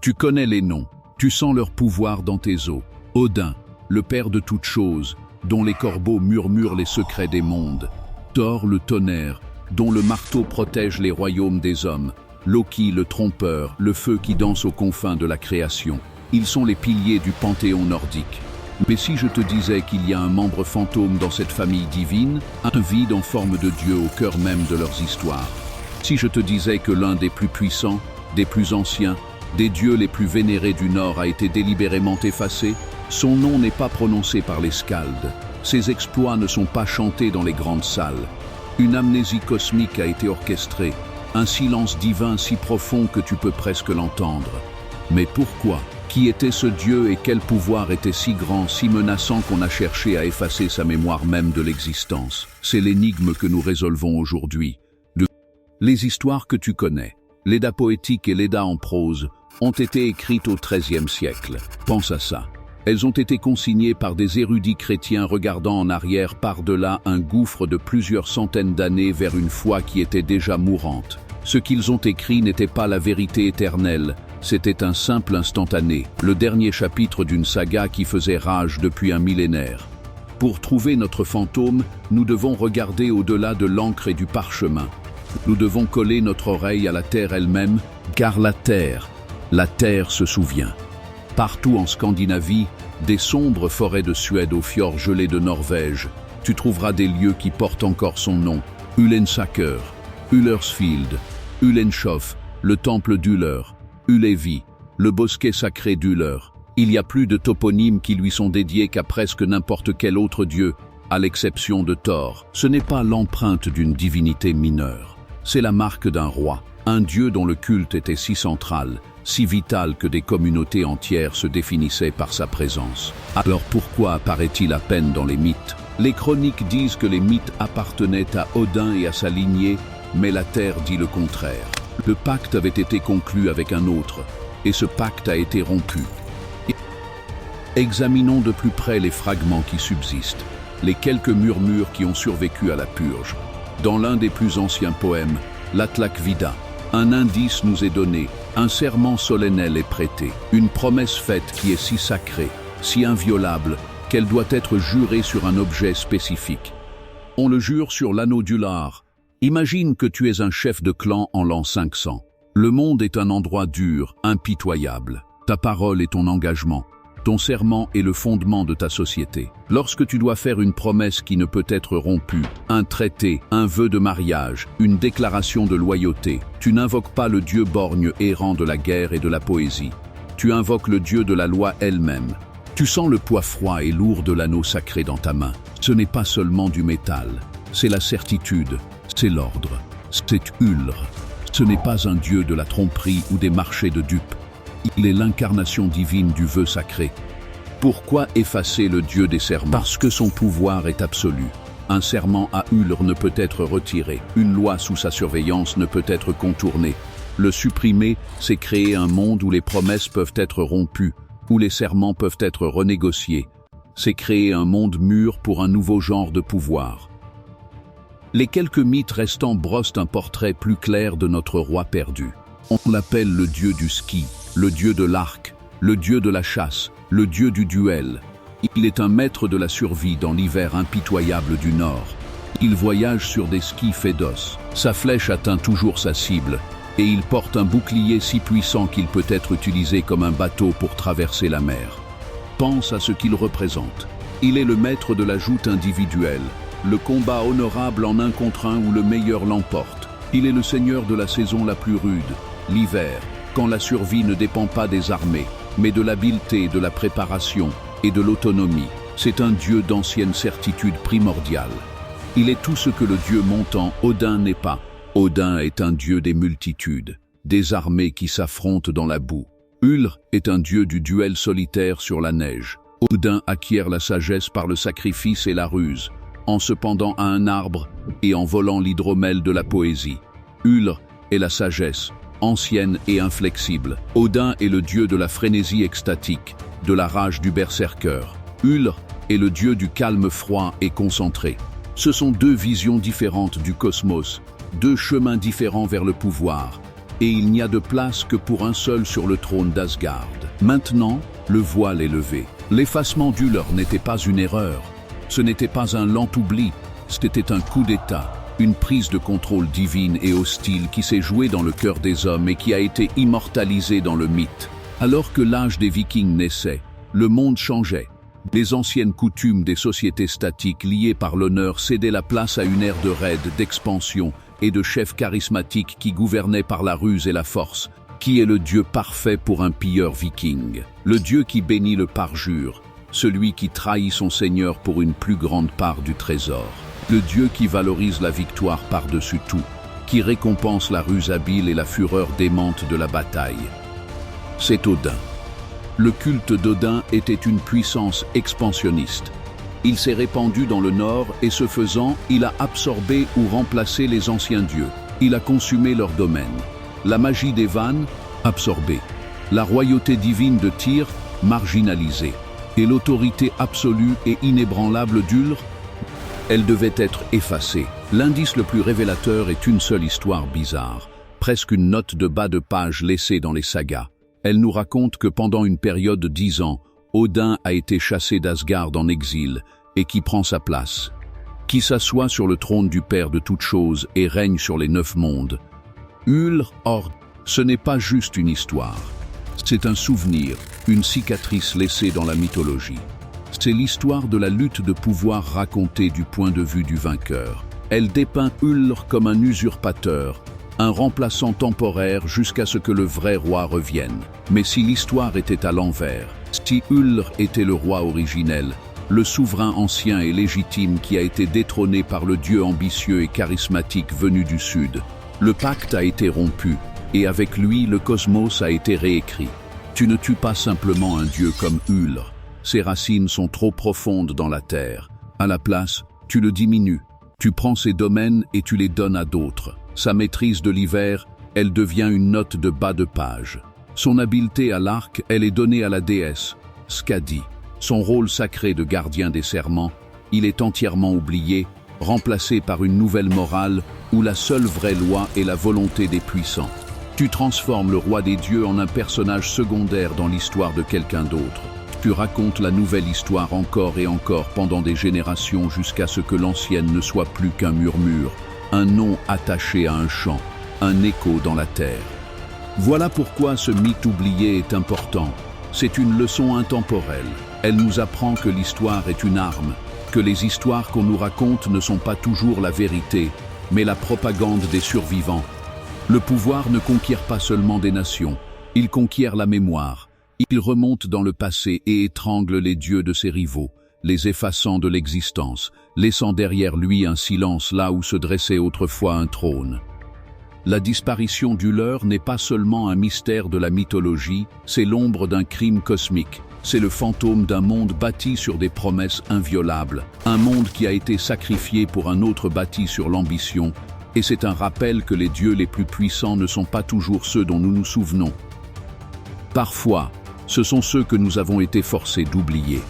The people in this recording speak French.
Tu connais les noms, tu sens leur pouvoir dans tes os. Odin, le père de toutes choses, dont les corbeaux murmurent les secrets des mondes. Thor, le tonnerre, dont le marteau protège les royaumes des hommes. Loki, le trompeur, le feu qui danse aux confins de la création. Ils sont les piliers du panthéon nordique. Mais si je te disais qu'il y a un membre fantôme dans cette famille divine, un vide en forme de Dieu au cœur même de leurs histoires. Si je te disais que l'un des plus puissants, des plus anciens, des dieux les plus vénérés du Nord a été délibérément effacé, son nom n'est pas prononcé par les skaldes. Ses exploits ne sont pas chantés dans les grandes salles. Une amnésie cosmique a été orchestrée, un silence divin si profond que tu peux presque l'entendre. Mais pourquoi ? Qui était ce Dieu et quel pouvoir était si grand, si menaçant qu'on a cherché à effacer sa mémoire même de l'existence? C'est l'énigme que nous résolvons aujourd'hui. Les histoires que tu connais, l'Edda poétique et l'Edda en prose, ont été écrites au XIIIe siècle. Pense à ça. Elles ont été consignées par des érudits chrétiens regardant en arrière par-delà un gouffre de plusieurs centaines d'années vers une foi qui était déjà mourante. Ce qu'ils ont écrit n'était pas la vérité éternelle, c'était un simple instantané, le dernier chapitre d'une saga qui faisait rage depuis un millénaire. Pour trouver notre fantôme, nous devons regarder au-delà de l'encre et du parchemin. Nous devons coller notre oreille à la terre elle-même, car la terre se souvient. Partout en Scandinavie, des sombres forêts de Suède aux fjords gelés de Norvège, tu trouveras des lieux qui portent encore son nom. Ullensaker, Ullersfield, Ullenshof, le temple d'Uller, Ullevi, le bosquet sacré d'Uller. Il y a plus de toponymes qui lui sont dédiés qu'à presque n'importe quel autre dieu, à l'exception de Thor. Ce n'est pas l'empreinte d'une divinité mineure. C'est la marque d'un roi, un dieu dont le culte était si central, si vital que des communautés entières se définissaient par sa présence. Alors pourquoi apparaît-il à peine dans les mythes? Les chroniques disent que les mythes appartenaient à Odin et à sa lignée, mais la Terre dit le contraire. Le pacte avait été conclu avec un autre, et ce pacte a été rompu. Examinons de plus près les fragments qui subsistent, les quelques murmures qui ont survécu à la purge. Dans l'un des plus anciens poèmes, l'Atlakvida, un indice nous est donné, un serment solennel est prêté, une promesse faite qui est si sacrée, si inviolable, qu'elle doit être jurée sur un objet spécifique. On le jure sur l'anneau d'Ular. Imagine que tu es un chef de clan en l'an 500. Le monde est un endroit dur, impitoyable. Ta parole est ton engagement. Ton serment est le fondement de ta société. Lorsque tu dois faire une promesse qui ne peut être rompue, un traité, un vœu de mariage, une déclaration de loyauté, tu n'invoques pas le dieu borgne errant de la guerre et de la poésie. Tu invoques le dieu de la loi elle-même. Tu sens le poids froid et lourd de l'anneau sacré dans ta main. Ce n'est pas seulement du métal, c'est la certitude, c'est l'ordre, c'est Ullr. Ce n'est pas un dieu de la tromperie ou des marchés de dupes. Il est l'incarnation divine du vœu sacré. Pourquoi effacer le dieu des serments? Parce que son pouvoir est absolu. Un serment à Ullr ne peut être retiré. Une loi sous sa surveillance ne peut être contournée. Le supprimer, c'est créer un monde où les promesses peuvent être rompues, où les serments peuvent être renégociés. C'est créer un monde mûr pour un nouveau genre de pouvoir. Les quelques mythes restants brossent un portrait plus clair de notre roi perdu. On l'appelle le dieu du ski, le dieu de l'arc, le dieu de la chasse, le dieu du duel. Il est un maître de la survie dans l'hiver impitoyable du Nord. Il voyage sur des skis faits d'os. Sa flèche atteint toujours sa cible, et il porte un bouclier si puissant qu'il peut être utilisé comme un bateau pour traverser la mer. Pense à ce qu'il représente. Il est le maître de la joute individuelle, le combat honorable en 1 contre 1 où le meilleur l'emporte. Il est le seigneur de la saison la plus rude, l'hiver, quand la survie ne dépend pas des armées, mais de l'habileté, de la préparation et de l'autonomie. C'est un dieu d'ancienne certitude primordiale. Il est tout ce que le dieu montant Odin n'est pas. Odin est un dieu des multitudes, des armées qui s'affrontent dans la boue. Ullr est un dieu du duel solitaire sur la neige. Odin acquiert la sagesse par le sacrifice et la ruse, en se pendant à un arbre et en volant l'hydromel de la poésie. Ullr est la sagesse, ancienne et inflexible. Odin est le dieu de la frénésie extatique, de la rage du berserker. Ullr est le dieu du calme froid et concentré. Ce sont deux visions différentes du cosmos, deux chemins différents vers le pouvoir. et il n'y a de place que pour un seul sur le trône d'Asgard. Maintenant, le voile est levé. L'effacement d'Ullr n'était pas une erreur, ce n'était pas un lent oubli, c'était un coup d'État, une prise de contrôle divine et hostile qui s'est jouée dans le cœur des hommes et qui a été immortalisée dans le mythe. Alors que l'âge des Vikings naissait, le monde changeait. Les anciennes coutumes des sociétés statiques liées par l'honneur cédaient la place à une ère de raid, d'expansion et de chefs charismatiques qui gouvernaient par la ruse et la force. Qui est le Dieu parfait pour un pilleur viking? Le Dieu qui bénit le parjure, celui qui trahit son Seigneur pour une plus grande part du trésor. Le Dieu qui valorise la victoire par-dessus tout, qui récompense la ruse habile et la fureur démente de la bataille. C'est Odin. Le culte d'Odin était une puissance expansionniste. Il s'est répandu dans le nord et ce faisant, il a absorbé ou remplacé les anciens dieux. Il a consumé leur domaine. La magie des Vannes, absorbée. La royauté divine de Tyr, marginalisée. Et l'autorité absolue et inébranlable d'Ullr, elle devait être effacée. L'indice le plus révélateur est une seule histoire bizarre, presque une note de bas de page laissée dans les sagas. Elle nous raconte que pendant une période de 10 ans, Odin a été chassé d'Asgard en exil et qui prend sa place, qui s'assoit sur le trône du Père de toutes choses et règne sur les 9 mondes. Ullr, or, ce n'est pas juste une histoire, c'est un souvenir, une cicatrice laissée dans la mythologie. C'est l'histoire de la lutte de pouvoir racontée du point de vue du vainqueur. Elle dépeint Ullr comme un usurpateur, un remplaçant temporaire jusqu'à ce que le vrai roi revienne. Mais si l'histoire était à l'envers, si Ullr était le roi originel, le souverain ancien et légitime qui a été détrôné par le dieu ambitieux et charismatique venu du sud, le pacte a été rompu, et avec lui le cosmos a été réécrit. Tu ne tues pas simplement un dieu comme Ullr, ses racines sont trop profondes dans la terre. À la place, tu le diminues, tu prends ses domaines et tu les donnes à d'autres. Sa maîtrise de l'hiver, elle devient une note de bas de page. Son habileté à l'arc, elle est donnée à la déesse, Skadi. Son rôle sacré de gardien des serments, il est entièrement oublié, remplacé par une nouvelle morale où la seule vraie loi est la volonté des puissants. Tu transformes le roi des dieux en un personnage secondaire dans l'histoire de quelqu'un d'autre. Tu racontes la nouvelle histoire encore et encore pendant des générations jusqu'à ce que l'ancienne ne soit plus qu'un murmure, un nom attaché à un chant, un écho dans la terre. Voilà pourquoi ce mythe oublié est important. C'est une leçon intemporelle. Elle nous apprend que l'histoire est une arme, que les histoires qu'on nous raconte ne sont pas toujours la vérité, mais la propagande des survivants. Le pouvoir ne conquiert pas seulement des nations, il conquiert la mémoire. Il remonte dans le passé et étrangle les dieux de ses rivaux, les effaçant de l'existence, laissant derrière lui un silence là où se dressait autrefois un trône. La disparition d'Ullr n'est pas seulement un mystère de la mythologie, c'est l'ombre d'un crime cosmique. C'est le fantôme d'un monde bâti sur des promesses inviolables, un monde qui a été sacrifié pour un autre bâti sur l'ambition, et c'est un rappel que les dieux les plus puissants ne sont pas toujours ceux dont nous nous souvenons. Parfois, ce sont ceux que nous avons été forcés d'oublier.